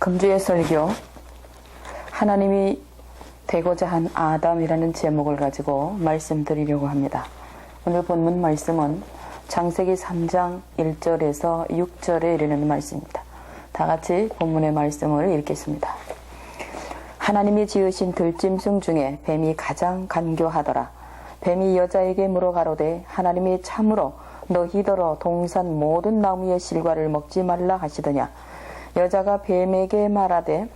금주의 설교, 하나님이 되고자 한 아담이라는 제목을 가지고 말씀드리려고 합니다. 오늘 본문 말씀은 창세기 3장 1절에서 6절에 이르는 말씀입니다. 다 같이 본문의 말씀을 읽겠습니다. 하나님이 지으신 들짐승 중에 뱀이 가장 간교하더라. 뱀이 여자에게 물어가로되 하나님이 참으로 너희더러 동산 모든 나무의 실과를 먹지 말라 하시더냐. 여자가 뱀에게 말하되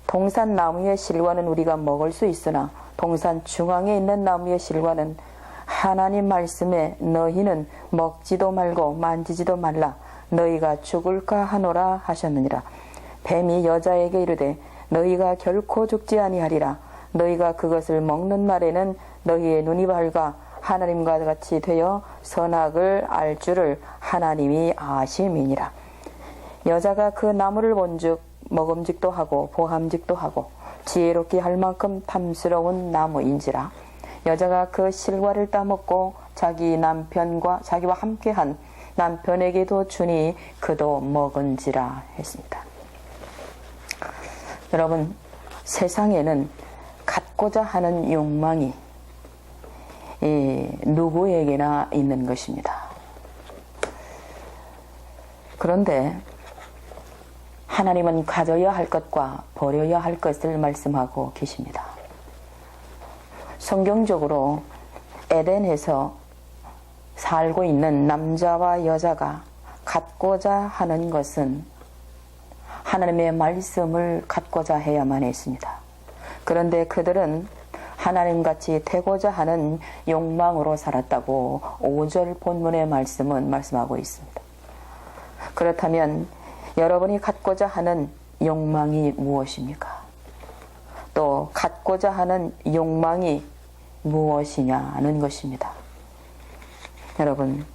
동산 나무의 실과는 우리가 먹을 수 있으나 동산 중앙에 있는 나무의 실과는 하나님 말씀에 너희는 먹지도 말고 만지지도 말라 너희가 죽을까 하노라 하셨느니라. 뱀이 여자에게 이르되 너희가 결코 죽지 아니하리라. 너희가 그것을 먹는 날에는 너희의 눈이 밝아 하나님과 같이 되어 선악을 알 줄을 하나님이 아심이니라. 여자가 그 나무를 본즉 먹음직도 하고 보함직도 하고 지혜롭게 할 만큼 탐스러운 나무인지라. 여자가 그 실과를 따먹고 자기와 함께한 남편에게도 주니 그도 먹은지라 했습니다. 여러분, 세상에는 갖고자 하는 욕망이 누구에게나 있는 것입니다. 그런데 하나님은 가져야 할 것과 버려야 할 것을 말씀하고 계십니다. 성경적으로 에덴에서 살고 있는 남자와 여자가 갖고자 하는 것은 하나님의 말씀을 갖고자 해야만 했습니다. 그런데 그들은 하나님같이 되고자 하는 욕망으로 살았다고 5절 본문의 말씀은 말씀하고 있습니다. 그렇다면 여러분이 갖고자 하는 욕망이 무엇입니까? 또 갖고자 하는 욕망이 무엇이냐는 것입니다. 여러분,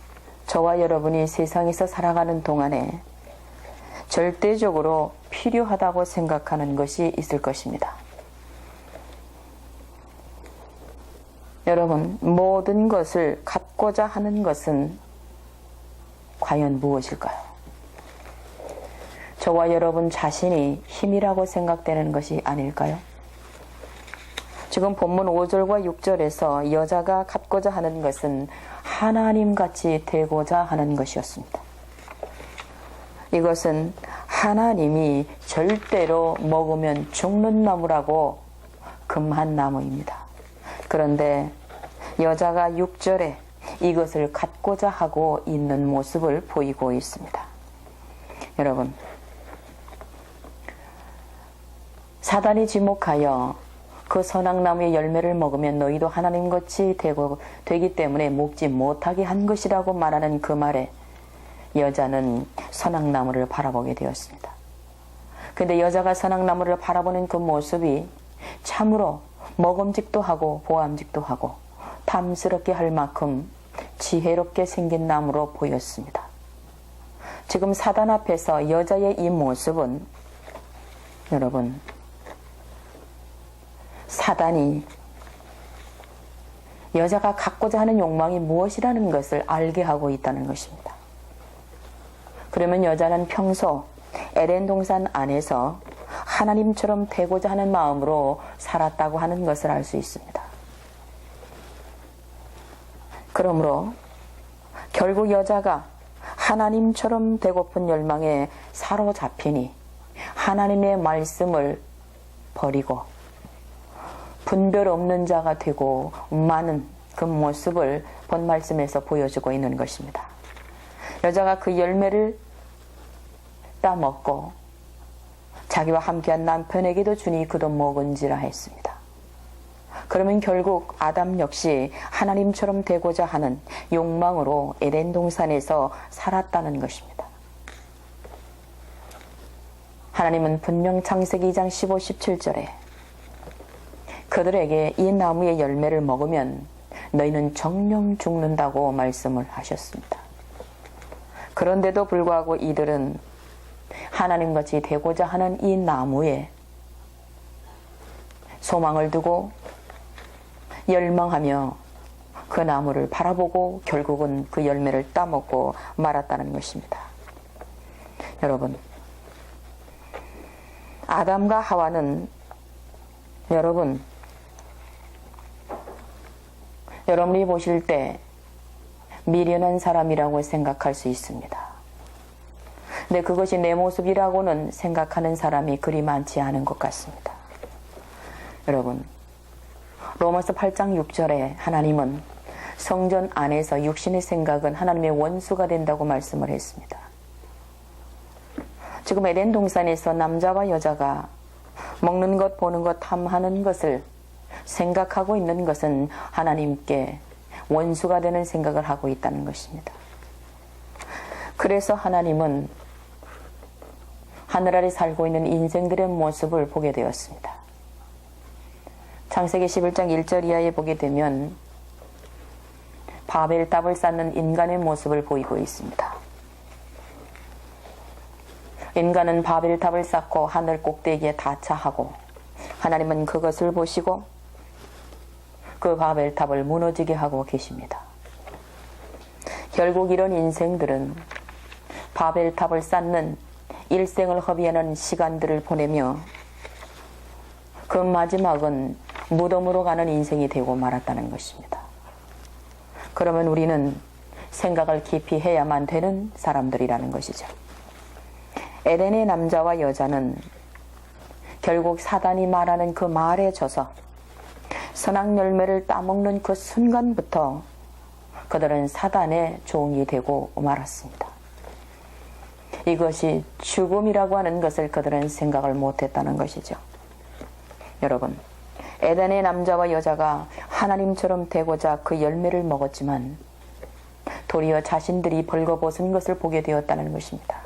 저와 여러분이 세상에서 살아가는 동안에 절대적으로 필요하다고 생각하는 것이 있을 것입니다. 여러분, 모든 것을 갖고자 하는 것은 과연 무엇일까요? 저와 여러분 자신이 힘이라고 생각되는 것이 아닐까요? 지금 본문 5절과 6절에서 여자가 갖고자 하는 것은 하나님같이 되고자 하는 것이었습니다. 이것은 하나님이 절대로 먹으면 죽는 나무라고 금한 나무입니다. 그런데 여자가 6절에 이것을 갖고자 하고 있는 모습을 보이고 있습니다. 여러분, 사단이 지목하여 그 선악나무의 열매를 먹으면 너희도 하나님같이 되기 때문에 먹지 못하게 한 것이라고 말하는 그 말에 여자는 선악나무를 바라보게 되었습니다. 그런데 여자가 선악나무를 바라보는 그 모습이 참으로 먹음직도 하고 보암직도 하고 탐스럽게 할 만큼 지혜롭게 생긴 나무로 보였습니다. 지금 사단 앞에서 여자의 이 모습은 여러분, 사단이 여자가 갖고자 하는 욕망이 무엇이라는 것을 알게 하고 있다는 것입니다. 그러면 여자는 평소 에덴 동산 안에서 하나님처럼 되고자 하는 마음으로 살았다고 하는 것을 알 수 있습니다. 그러므로 결국 여자가 하나님처럼 되고픈 열망에 사로잡히니 하나님의 말씀을 버리고 분별 없는 자가 되고 많은 그 모습을 본 말씀에서 보여주고 있는 것입니다. 여자가 그 열매를 따먹고 자기와 함께한 남편에게도 주니 그도 먹은지라 했습니다. 그러면 결국 아담 역시 하나님처럼 되고자 하는 욕망으로 에덴 동산에서 살았다는 것입니다. 하나님은 분명 창세기 2장 15, 17절에 그들에게 이 나무의 열매를 먹으면 너희는 정령 죽는다고 말씀을 하셨습니다. 그런데도 불구하고 이들은 하나님같이 되고자 하는 이 나무에 소망을 두고 열망하며 그 나무를 바라보고 결국은 그 열매를 따먹고 말았다는 것입니다. 여러분, 아담과 하와는 여러분이 보실 때 미련한 사람이라고 생각할 수 있습니다. 근데 그것이 내 모습이라고는 생각하는 사람이 그리 많지 않은 것 같습니다. 여러분, 로마서 8장 6절에 하나님은 성전 안에서 육신의 생각은 하나님의 원수가 된다고 말씀을 했습니다. 지금 에덴 동산에서 남자와 여자가 먹는 것, 보는 것, 탐하는 것을 생각하고 있는 것은 하나님께 원수가 되는 생각을 하고 있다는 것입니다. 그래서 하나님은 하늘 아래 살고 있는 인생들의 모습을 보게 되었습니다. 창세기 11장 1절 이하에 보게 되면 바벨탑을 쌓는 인간의 모습을 보이고 있습니다. 인간은 바벨탑을 쌓고 하늘 꼭대기에 다차하고 하나님은 그것을 보시고 그 바벨탑을 무너지게 하고 계십니다. 결국 이런 인생들은 바벨탑을 쌓는 일생을 허비하는 시간들을 보내며 그 마지막은 무덤으로 가는 인생이 되고 말았다는 것입니다. 그러면 우리는 생각을 깊이 해야만 되는 사람들이라는 것이죠. 에덴의 남자와 여자는 결국 사단이 말하는 그 말에 져서 선악 열매를 따먹는 그 순간부터 그들은 사단의 종이 되고 말았습니다. 이것이 죽음이라고 하는 것을 그들은 생각을 못했다는 것이죠. 여러분, 에덴의 남자와 여자가 하나님처럼 되고자 그 열매를 먹었지만 도리어 자신들이 벌거벗은 것을 보게 되었다는 것입니다.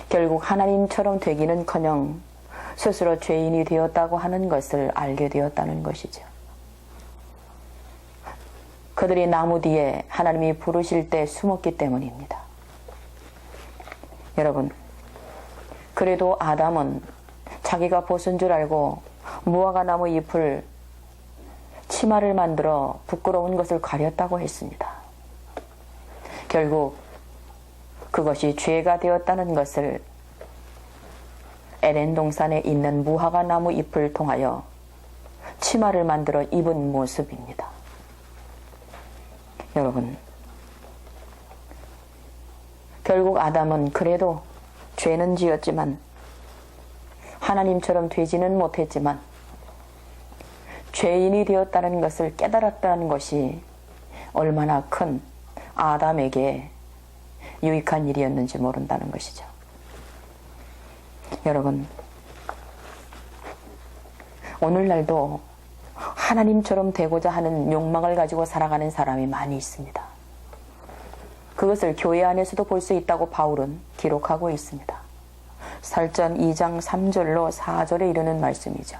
결국 하나님처럼 되기는커녕 스스로 죄인이 되었다고 하는 것을 알게 되었다는 것이죠. 그들이 나무 뒤에 하나님이 부르실 때 숨었기 때문입니다. 여러분, 그래도 아담은 자기가 벗은 줄 알고 무화과 나무 잎을 치마를 만들어 부끄러운 것을 가렸다고 했습니다. 결국 그것이 죄가 되었다는 것을 에덴 동산에 있는 무화과 나무 잎을 통하여 치마를 만들어 입은 모습입니다. 여러분, 결국 아담은 그래도 죄는 지었지만 하나님처럼 되지는 못했지만 죄인이 되었다는 것을 깨달았다는 것이 얼마나 큰 아담에게 유익한 일이었는지 모른다는 것이죠. 여러분, 오늘날도 하나님처럼 되고자 하는 욕망을 가지고 살아가는 사람이 많이 있습니다. 그것을 교회 안에서도 볼 수 있다고 바울은 기록하고 있습니다. 살전 2장 3절로 4절에 이르는 말씀이죠.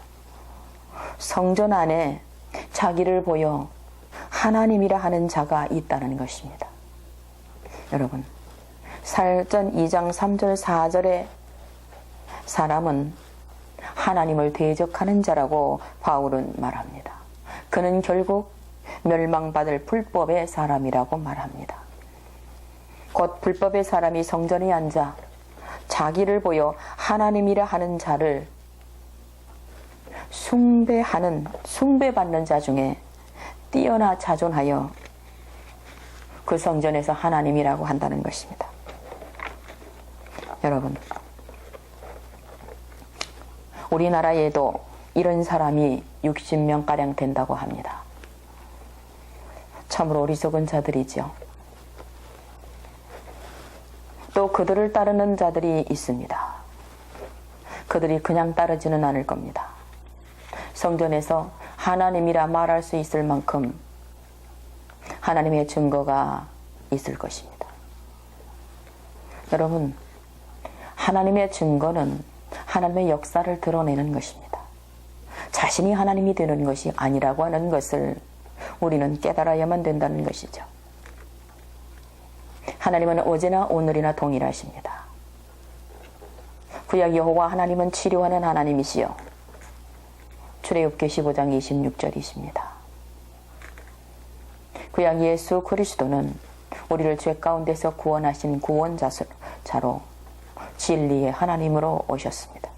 성전 안에 자기를 보여 하나님이라 하는 자가 있다는 것입니다. 여러분, 살전 2장 3절 4절에 사람은 하나님을 대적하는 자라고 바울은 말합니다. 그는 결국 멸망받을 불법의 사람이라고 말합니다. 곧 불법의 사람이 성전에 앉아 자기를 보여 하나님이라 하는 자를 숭배받는 자 중에 뛰어나 자존하여 그 성전에서 하나님이라고 한다는 것입니다. 여러분, 우리나라에도 이런 사람이 60명가량 된다고 합니다. 참으로 어리석은 자들이죠. 또 그들을 따르는 자들이 있습니다. 그들이 그냥 따르지는 않을 겁니다. 성전에서 하나님이라 말할 수 있을 만큼 하나님의 증거가 있을 것입니다. 여러분, 하나님의 증거는 하나님의 역사를 드러내는 것입니다. 자신이 하나님이 되는 것이 아니라고 하는 것을 우리는 깨달아야만 된다는 것이죠. 하나님은 어제나 오늘이나 동일하십니다. 구약 여호와 하나님은 치료하는 하나님이시요 출애굽기 15장 26절이십니다. 구약 예수 그리스도는 우리를 죄 가운데서 구원하신 구원자로 진리의 하나님으로 오셨습니다.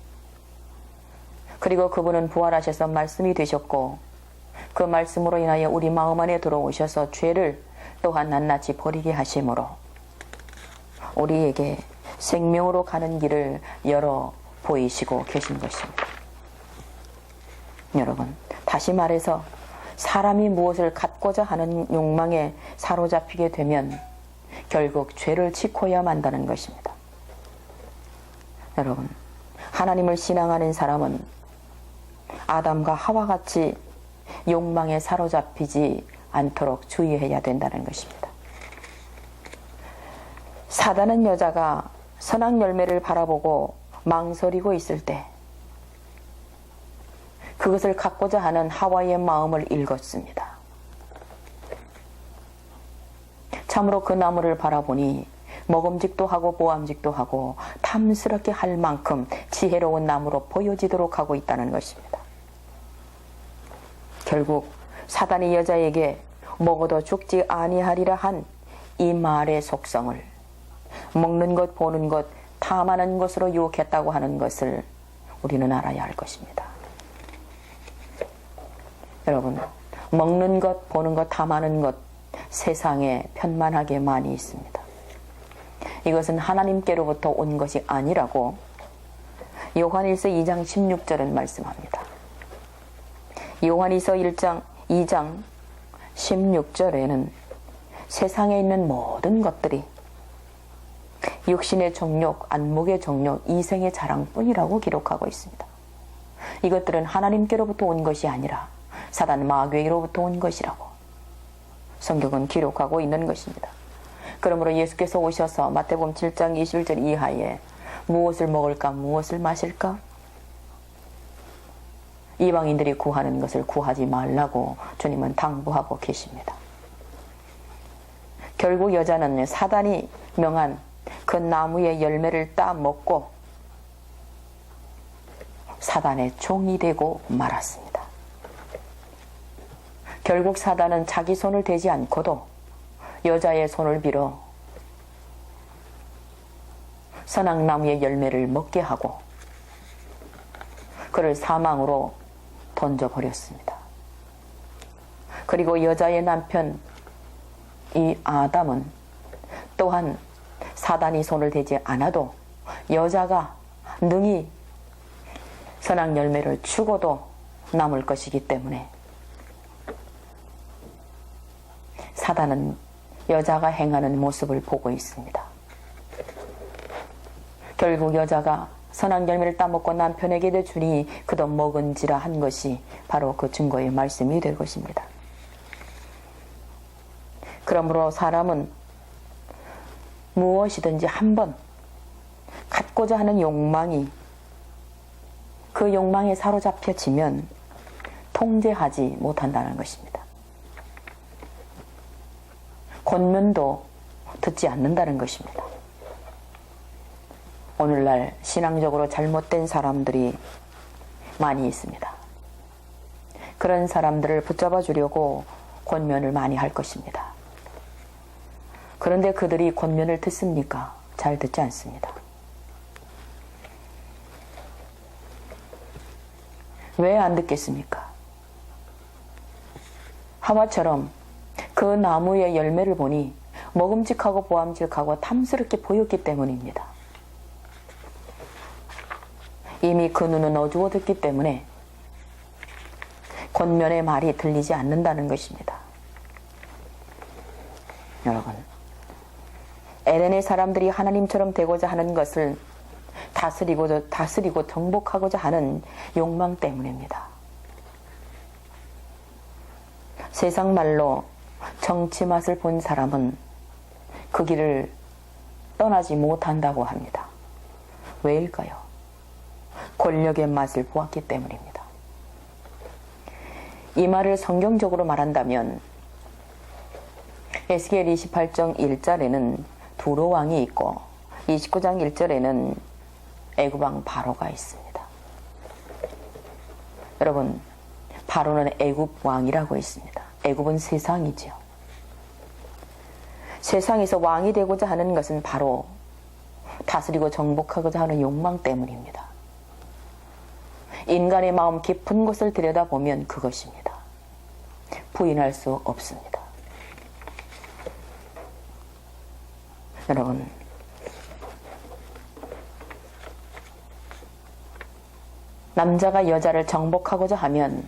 그리고 그분은 부활하셔서 말씀이 되셨고 그 말씀으로 인하여 우리 마음 안에 들어오셔서 죄를 또한 낱낱이 버리게 하심으로 우리에게 생명으로 가는 길을 열어 보이시고 계신 것입니다. 여러분, 다시 말해서 사람이 무엇을 갖고자 하는 욕망에 사로잡히게 되면 결국 죄를 짓고야 만다는 것입니다. 여러분, 하나님을 신앙하는 사람은 아담과 하와같이 욕망에 사로잡히지 않도록 주의해야 된다는 것입니다. 사단은 여자가 선악 열매를 바라보고 망설이고 있을 때 그것을 갖고자 하는 하와의 마음을 읽었습니다. 참으로 그 나무를 바라보니 먹음직도 하고 보암직도 하고 탐스럽게 할 만큼 지혜로운 나무로 보여지도록 하고 있다는 것입니다. 결국 사단이 여자에게 먹어도 죽지 아니하리라 한 이 말의 속성을 먹는 것, 보는 것, 탐하는 것으로 유혹했다고 하는 것을 우리는 알아야 할 것입니다. 여러분, 먹는 것, 보는 것, 탐하는 것 세상에 편만하게 많이 있습니다. 이것은 하나님께로부터 온 것이 아니라고 요한일서 2장 16절은 말씀합니다. 요한일서 2장 16절에는 세상에 있는 모든 것들이 육신의 정욕, 안목의 정욕, 이생의 자랑뿐이라고 기록하고 있습니다. 이것들은 하나님께로부터 온 것이 아니라 사단 마귀로부터 온 것이라고 성경은 기록하고 있는 것입니다. 그러므로 예수께서 오셔서 마태복음 7장 21절 이하에 무엇을 먹을까, 무엇을 마실까? 이방인들이 구하는 것을 구하지 말라고 주님은 당부하고 계십니다. 결국 여자는 사단이 명한 그 나무의 열매를 따 먹고 사단의 종이 되고 말았습니다. 결국 사단은 자기 손을 대지 않고도 여자의 손을 빌어 선악나무의 열매를 먹게 하고 그를 사망으로 던져버렸습니다. 그리고 여자의 남편 이 아담은 또한 사단이 손을 대지 않아도 여자가 능히 선악 열매를 주고도 남을 것이기 때문에 사단은 여자가 행하는 모습을 보고 있습니다. 결국 여자가 선악 열매를 따먹고 남편에게 주니 그도 먹은지라 한 것이 바로 그 증거의 말씀이 될 것입니다. 그러므로 사람은 무엇이든지 한번 갖고자 하는 욕망이 그 욕망에 사로잡혀지면 통제하지 못한다는 것입니다. 권면도 듣지 않는다는 것입니다. 오늘날 신앙적으로 잘못된 사람들이 많이 있습니다. 그런 사람들을 붙잡아 주려고 권면을 많이 할 것입니다. 그런데 그들이 권면을 듣습니까? 잘 듣지 않습니다. 왜 안 듣겠습니까? 하와처럼 그 나무의 열매를 보니 먹음직하고 보암직하고 탐스럽게 보였기 때문입니다. 이미 그 눈은 어두워졌기 때문에 권면의 말이 들리지 않는다는 것입니다. 여러분, 에덴의 사람들이 하나님처럼 되고자 하는 것을 다스리고 정복하고자 하는 욕망 때문입니다. 세상 말로 정치 맛을 본 사람은 그 길을 떠나지 못한다고 합니다. 왜일까요? 권력의 맛을 보았기 때문입니다. 이 말을 성경적으로 말한다면 에스겔 28장 1절에는 두로 왕이 있고 29장 1절에는 애굽 왕 바로가 있습니다. 여러분, 바로는 애굽 왕이라고 있습니다. 애굽은 세상이지요. 세상에서 왕이 되고자 하는 것은 바로 다스리고 정복하고자 하는 욕망 때문입니다. 인간의 마음 깊은 곳을 들여다보면 그것입니다. 부인할 수 없습니다. 여러분, 남자가 여자를 정복하고자 하면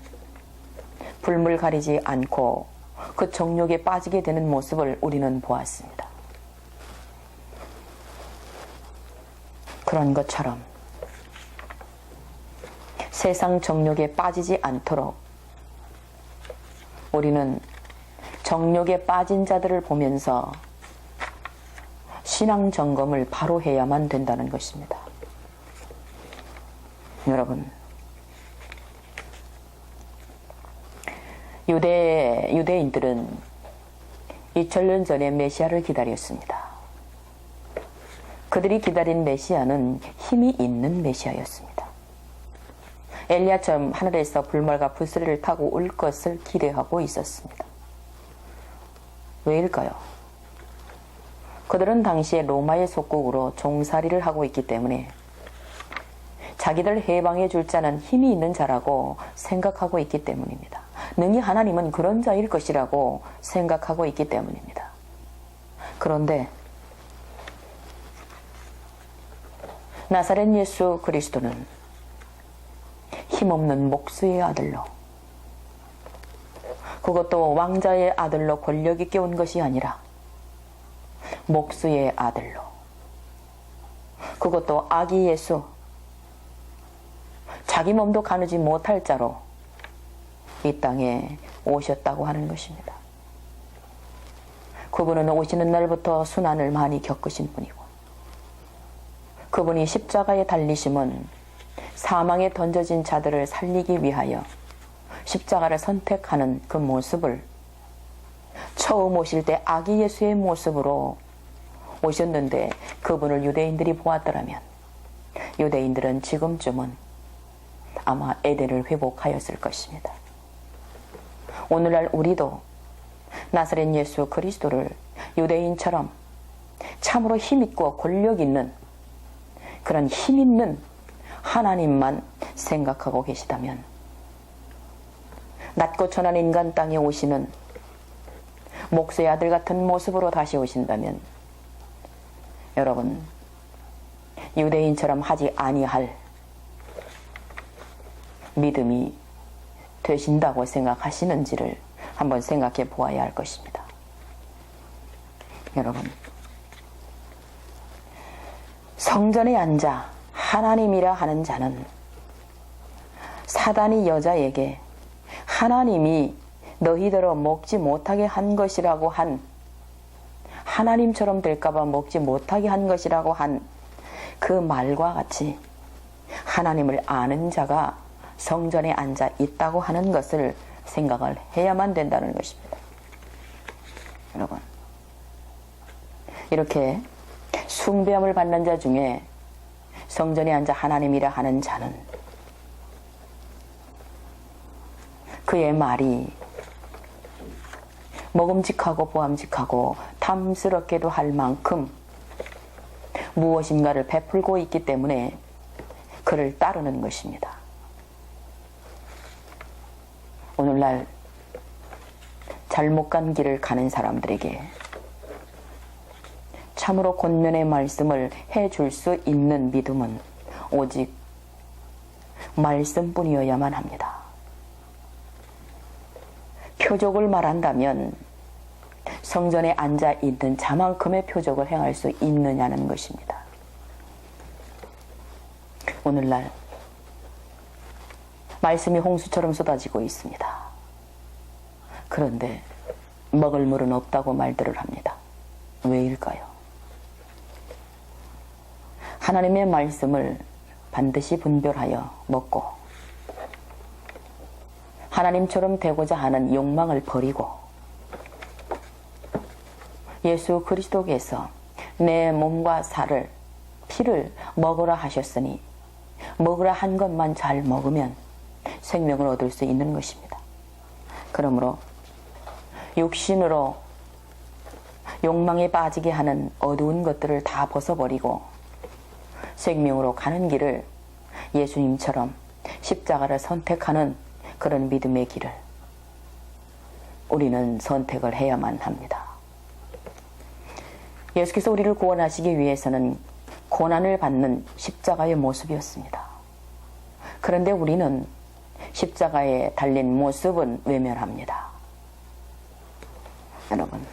불물 가리지 않고 그 정욕에 빠지게 되는 모습을 우리는 보았습니다. 그런 것처럼 세상 정욕에 빠지지 않도록 우리는 정욕에 빠진 자들을 보면서 신앙 점검을 바로 해야만 된다는 것입니다. 여러분, 유대인들은 2000년 전에 메시아를 기다렸습니다. 그들이 기다린 메시아는 힘이 있는 메시아였습니다. 엘리야처럼 하늘에서 불말과 불소리를 타고 올 것을 기대하고 있었습니다. 왜일까요? 그들은 당시에 로마의 속국으로 종살이를 하고 있기 때문에 자기들 해방해 줄 자는 힘이 있는 자라고 생각하고 있기 때문입니다. 능히 하나님은 그런 자일 것이라고 생각하고 있기 때문입니다. 그런데 나사렛 예수 그리스도는 힘없는 목수의 아들로, 그것도 왕자의 아들로 권력 있게 온 것이 아니라 목수의 아들로, 그것도 아기 예수, 자기 몸도 가누지 못할 자로 이 땅에 오셨다고 하는 것입니다. 그분은 오시는 날부터 순환을 많이 겪으신 분이고, 그분이 십자가에 달리심은 사망에 던져진 자들을 살리기 위하여 십자가를 선택하는 그 모습을 처음 오실 때 아기 예수의 모습으로 오셨는데, 그분을 유대인들이 보았더라면 유대인들은 지금쯤은 아마 에덴을 회복하였을 것입니다. 오늘날 우리도 나사렛 예수 그리스도를 유대인처럼 참으로 힘있고 권력 있는, 그런 힘있는 하나님만 생각하고 계시다면, 낮고 천한 인간 땅에 오시는 목수의 아들 같은 모습으로 다시 오신다면, 여러분, 유대인처럼 하지 아니할 믿음이 되신다고 생각하시는지를 한번 생각해 보아야 할 것입니다. 여러분, 성전에 앉아 하나님이라 하는 자는 사단이 여자에게 하나님이 너희더러 먹지 못하게 한 것이라고 한, 하나님처럼 될까봐 먹지 못하게 한 것이라고 한 그 말과 같이 하나님을 아는 자가 성전에 앉아 있다고 하는 것을 생각을 해야만 된다는 것입니다. 여러분, 이렇게 숭배함을 받는 자 중에 성전에 앉아 하나님이라 하는 자는 그의 말이 먹음직하고 보암직하고 탐스럽게도 할 만큼 무엇인가를 베풀고 있기 때문에 그를 따르는 것입니다. 오늘날 잘못 간 길을 가는 사람들에게 참으로 권면의 말씀을 해줄 수 있는 믿음은 오직 말씀뿐이어야만 합니다. 표적을 말한다면 성전에 앉아 있는 자만큼의 표적을 행할 수 있느냐는 것입니다. 오늘날 말씀이 홍수처럼 쏟아지고 있습니다. 그런데 먹을 물은 없다고 말들을 합니다. 왜일까요? 하나님의 말씀을 반드시 분별하여 먹고 하나님처럼 되고자 하는 욕망을 버리고 예수 그리스도께서 내 몸과 살을, 피를 먹으라 하셨으니 먹으라 한 것만 잘 먹으면 생명을 얻을 수 있는 것입니다. 그러므로 육신으로 욕망에 빠지게 하는 어두운 것들을 다 벗어버리고 생명으로 가는 길을 예수님처럼 십자가를 선택하는 그런 믿음의 길을 우리는 선택을 해야만 합니다. 예수께서 우리를 구원하시기 위해서는 고난을 받는 십자가의 모습이었습니다. 그런데 우리는 십자가에 달린 모습은 외면합니다. 여러분,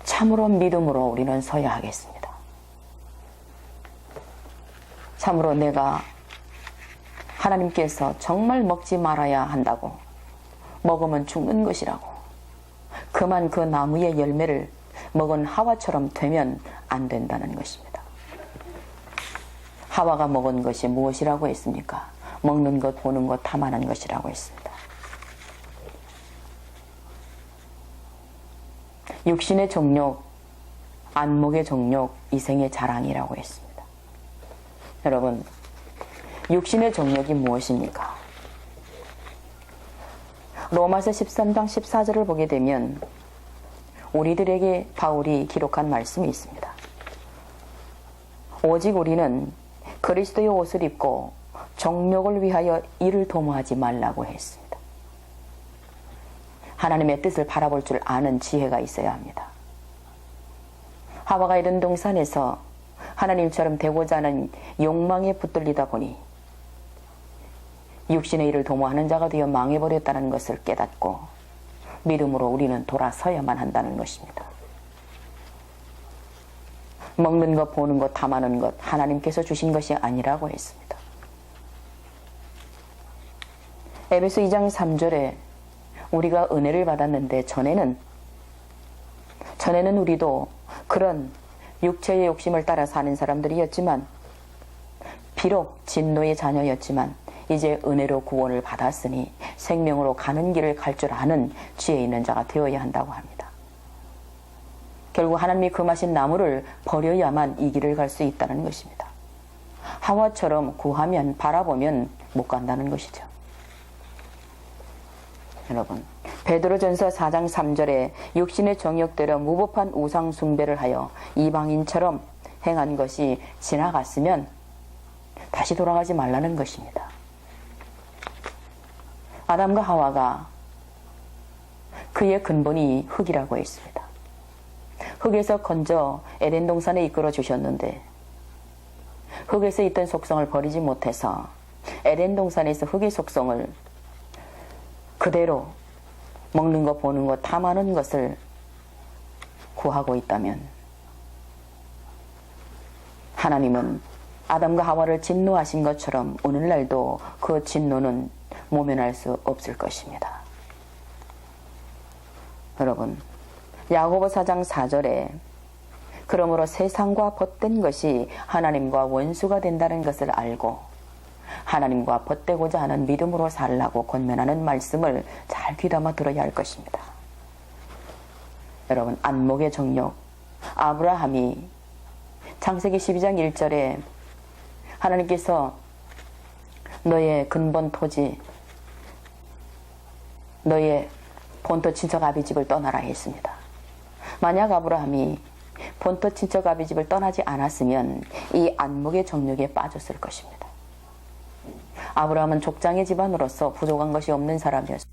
참으로 믿음으로 우리는 서야 하겠습니다. 참으로 내가 하나님께서 정말 먹지 말아야 한다고, 먹으면 죽는 것이라고, 그만 그 나무의 열매를 먹은 하와처럼 되면 안 된다는 것입니다. 하와가 먹은 것이 무엇이라고 했습니까? 먹는 것, 보는 것, 탐하는 것이라고 했습니다. 육신의 정욕, 안목의 정욕, 이생의 자랑이라고 했습니다. 여러분, 육신의 정욕이 무엇입니까? 로마서 13장 14절을 보게 되면 우리들에게 바울이 기록한 말씀이 있습니다. 오직 우리는 그리스도의 옷을 입고 정욕을 위하여 이를 도모하지 말라고 했습니다. 하나님의 뜻을 바라볼 줄 아는 지혜가 있어야 합니다. 하와가 이른 동산에서 하나님처럼 되고자 하는 욕망에 붙들리다 보니 육신의 일을 도모하는 자가 되어 망해버렸다는 것을 깨닫고 믿음으로 우리는 돌아서야만 한다는 것입니다. 먹는 것, 보는 것, 탐하는 것 하나님께서 주신 것이 아니라고 했습니다. 에베소 2장 3절에 우리가 은혜를 받았는데 전에는 우리도 그런 육체의 욕심을 따라 사는 사람들이었지만, 비록 진노의 자녀였지만 이제 은혜로 구원을 받았으니 생명으로 가는 길을 갈 줄 아는 지혜 있는 자가 되어야 한다고 합니다. 결국 하나님이 금하신 나무를 버려야만 이 길을 갈 수 있다는 것입니다. 하와처럼 구하면, 바라보면 못 간다는 것이죠. 여러분, 베드로전서 4장 3절에 육신의 정욕대로 무법한 우상 숭배를 하여 이방인처럼 행한 것이 지나갔으면 다시 돌아가지 말라는 것입니다. 아담과 하와가 그의 근본이 흙이라고 했습니다. 흙에서 건져 에덴 동산에 이끌어 주셨는데 흙에서 있던 속성을 버리지 못해서 에덴 동산에서 흙의 속성을 그대로 먹는 것, 보는 것, 탐하는 것을 구하고 있다면 하나님은 아담과 하와를 진노하신 것처럼 오늘날도 그 진노는 모면할 수 없을 것입니다. 여러분, 야고보 4장 4절에 그러므로 세상과 벗된 것이 하나님과 원수가 된다는 것을 알고 하나님과 벗되고자 하는 믿음으로 살라고 권면하는 말씀을 잘 귀담아 들어야 할 것입니다. 여러분, 안목의 정욕, 아브라함이 창세기 12장 1절에 하나님께서 너의 근본 토지, 너의 본토 친척 아비 집을 떠나라 했습니다. 만약 아브라함이 본토 친척 아비 집을 떠나지 않았으면 이 안목의 정욕에 빠졌을 것입니다. 아브라함은 족장의 집안으로서 부족한 것이 없는 사람이었습니다.